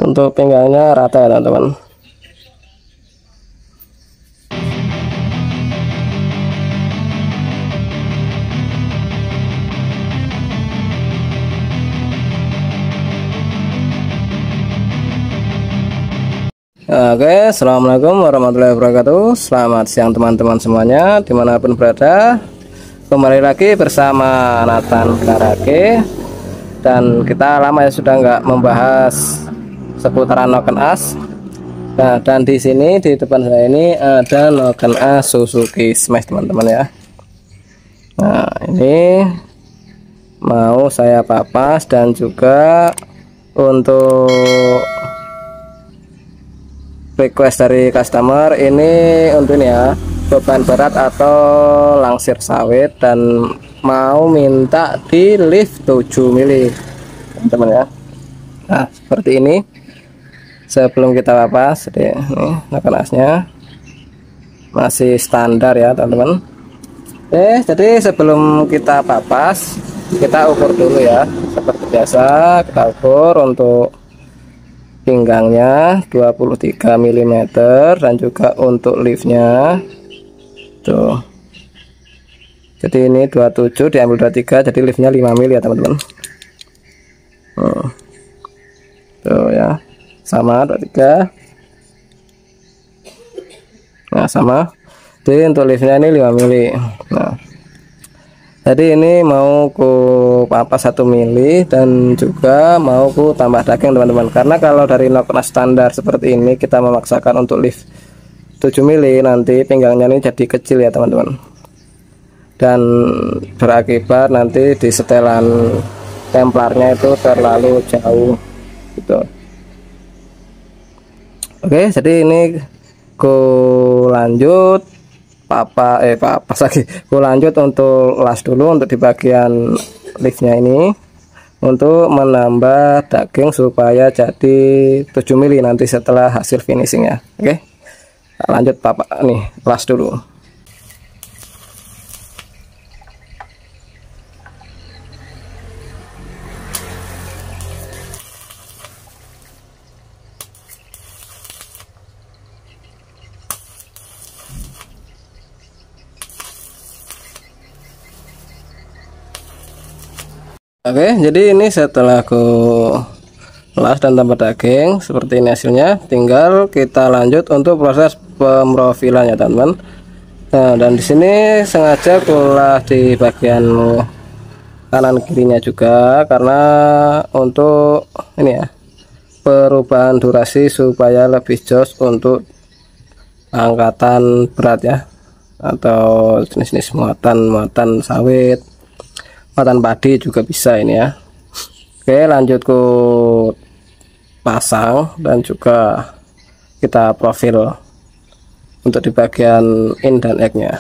Untuk pinggangnya rata ya teman-teman. Oke, assalamualaikum warahmatullahi wabarakatuh. Selamat siang teman-teman semuanya, dimanapun berada. Kembali lagi bersama Nathan Karake. Dan kita lama ya sudah nggak membahas seputaran noken as. Nah, dan di sini di depan saya ini ada noken as Suzuki Smash teman-teman ya. Nah, ini mau saya papas dan juga untuk request dari customer ini untuk ini ya, beban berat atau langsir sawit dan mau minta di lift 7 mili teman-teman ya. Nah, seperti ini. Sebelum kita papas, jadi ini noken asnya masih standar ya teman-teman. Jadi sebelum kita papas, kita ukur dulu ya. Seperti biasa kita ukur untuk pinggangnya 23 mm dan juga untuk liftnya tuh. Jadi ini 27 diambil 23, jadi liftnya 5 mm ya teman-teman. Tuh ya, sama 23. Nah sama. Jadi untuk liftnya ini 5 mili. Nah, jadi ini mau ku papas 1 mili dan juga mau ku tambah daging teman-teman. Karena kalau dari noken standar seperti ini kita memaksakan untuk lift 7 mili, nanti pinggangnya ini jadi kecil ya teman-teman. Dan berakibat nanti di setelan templarnya itu terlalu jauh gitu. Oke, jadi ini ku lanjut papas lagi. Ku lanjut untuk las dulu untuk di bagian liftnya ini untuk menambah daging supaya jadi 7 mili nanti setelah hasil finishing ya. Oke, lanjut nih las dulu. Oke, jadi ini setelah aku las dan tambah daging seperti ini hasilnya. Tinggal kita lanjut untuk proses pemrofilannya teman-teman. Nah, dan di sini sengaja kulah di bagian kanan kirinya juga karena untuk ini ya, perubahan durasi supaya lebih jos untuk angkatan berat ya, atau jenis-jenis muatan sawit, muatan padi juga bisa ini ya. Oke, lanjut ke pasang dan juga kita profil untuk di bagian in dan egg nya.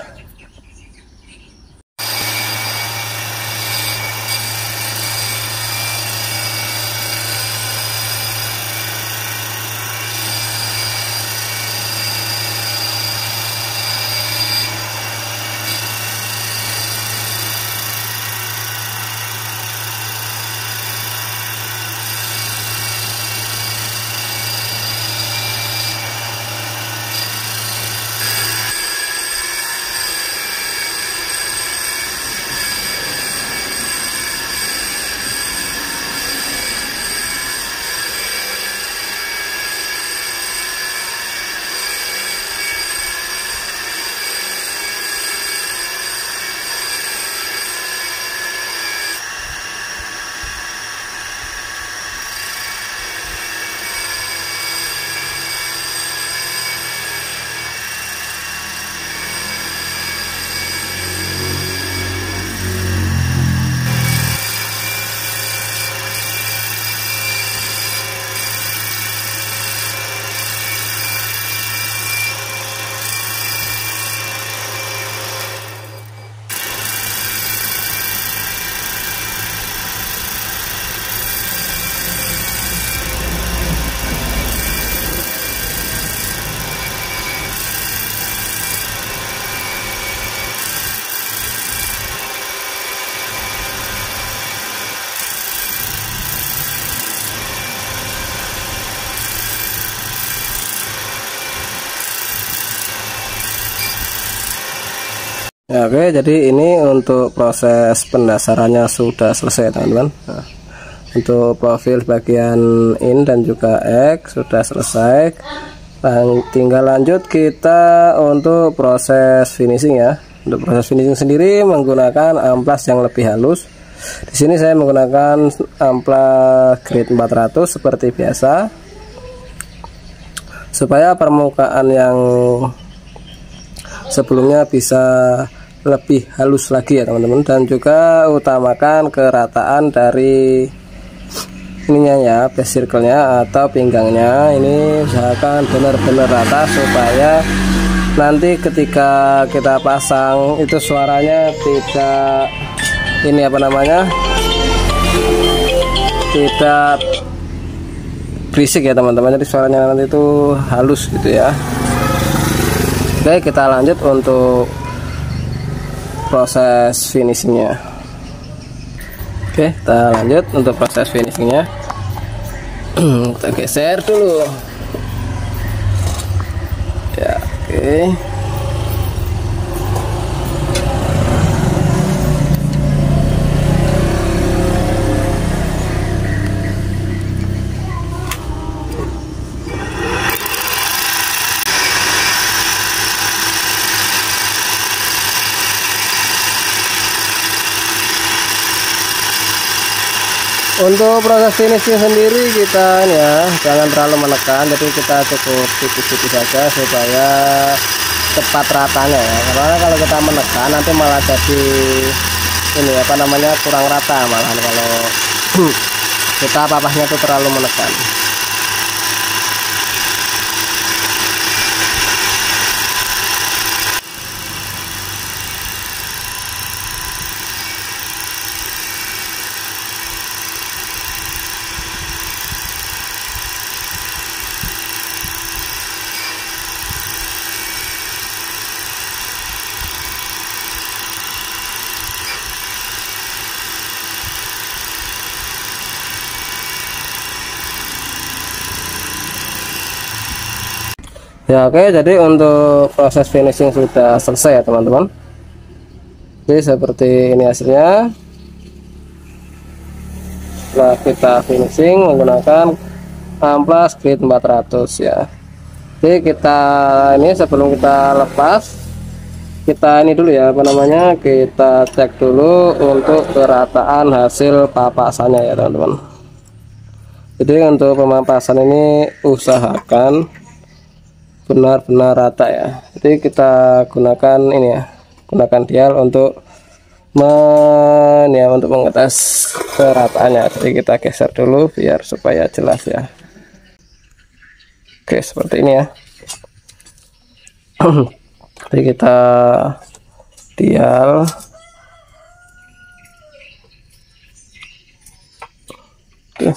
Ya, oke, jadi ini untuk proses pendasarannya sudah selesai teman-teman. Nah, untuk profil bagian in dan juga X sudah selesai. Dan tinggal lanjut kita untuk proses finishing ya. Untuk proses finishing sendiri menggunakan amplas yang lebih halus. Di sini saya menggunakan amplas grade 400 seperti biasa, supaya permukaan yang sebelumnya bisa lebih halus lagi ya teman-teman, dan juga utamakan kerataan dari ininya ya, base circle-nya atau pinggangnya. Ini usahakan benar-benar rata supaya nanti ketika kita pasang itu suaranya tidak ini apa namanya, tidak berisik ya teman-teman, jadi suaranya nanti itu halus gitu ya. Oke, kita lanjut untuk proses finishingnya. Oke, kita lanjut untuk proses finishingnya. Kita geser dulu ya. Oke, untuk proses finishing sendiri kita ini ya, jangan terlalu menekan, jadi kita cukup tipis-tipis saja supaya cepat ratanya ya. Karena kalau kita menekan nanti malah jadi ini apa namanya, kurang rata malahan kalau kita papahnya tuh terlalu menekan. Ya, oke, jadi untuk proses finishing sudah selesai ya teman-teman. Jadi seperti ini hasilnya. Setelah kita finishing menggunakan amplas grade 400 ya. Jadi kita ini sebelum kita lepas, kita ini dulu ya apa namanya, kita cek dulu untuk kerataan hasil papasannya ya teman-teman. Jadi untuk pemapasan ini usahakan benar-benar rata ya. Jadi kita gunakan ini ya, gunakan dial untuk untuk mengetes kerataannya. Jadi kita geser dulu biar supaya jelas ya. Oke, seperti ini ya. Jadi kita dial. Oke.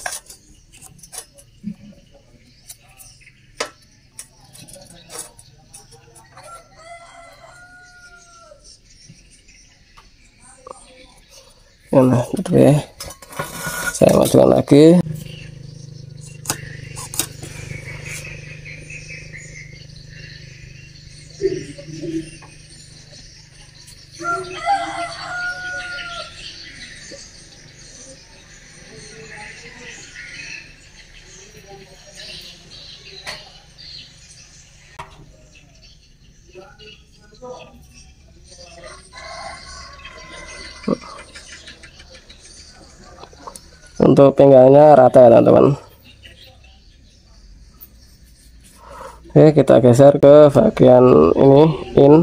Nah, oke, saya masukkan lagi. Untuk pinggangnya rata ya teman-teman. Oke, kita geser ke bagian ini in.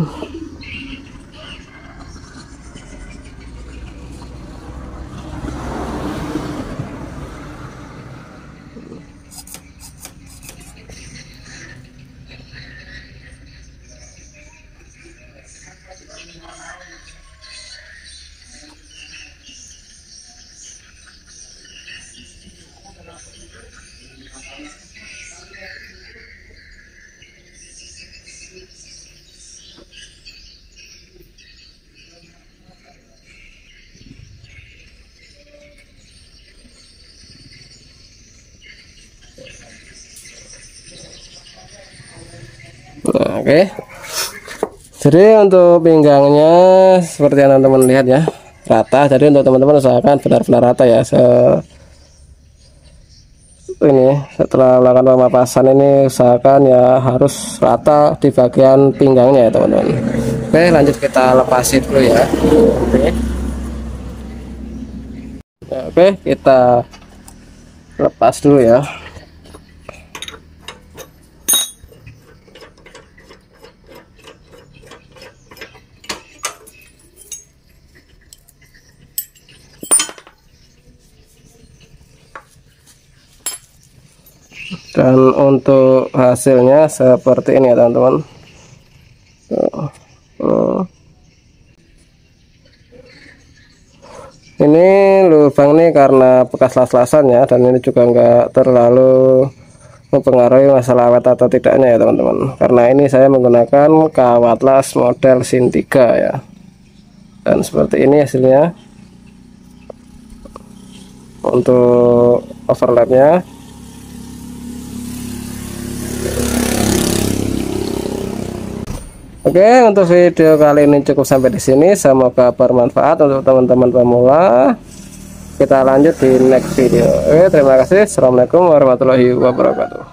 Nah, oke, Jadi untuk pinggangnya seperti yang teman-teman lihat ya, rata. Jadi untuk teman-teman usahakan benar-benar rata ya. Ini setelah melakukan pemapasan ini usahakan ya harus rata di bagian pinggangnya ya teman-teman. Oke, lanjut kita lepasin dulu ya. Oke, kita lepas dulu ya. Dan untuk hasilnya seperti ini ya teman-teman. Ini lubang ini karena bekas las-lasan ya, dan ini juga enggak terlalu mempengaruhi masalah awet atau tidaknya ya teman-teman, karena ini saya menggunakan kawat las model Sin 3 ya. Dan seperti ini hasilnya untuk overlapnya. Oke, untuk video kali ini cukup sampai di sini. Semoga bermanfaat untuk teman-teman pemula. Kita lanjut di next video. Oke, terima kasih. Assalamualaikum warahmatullahi wabarakatuh.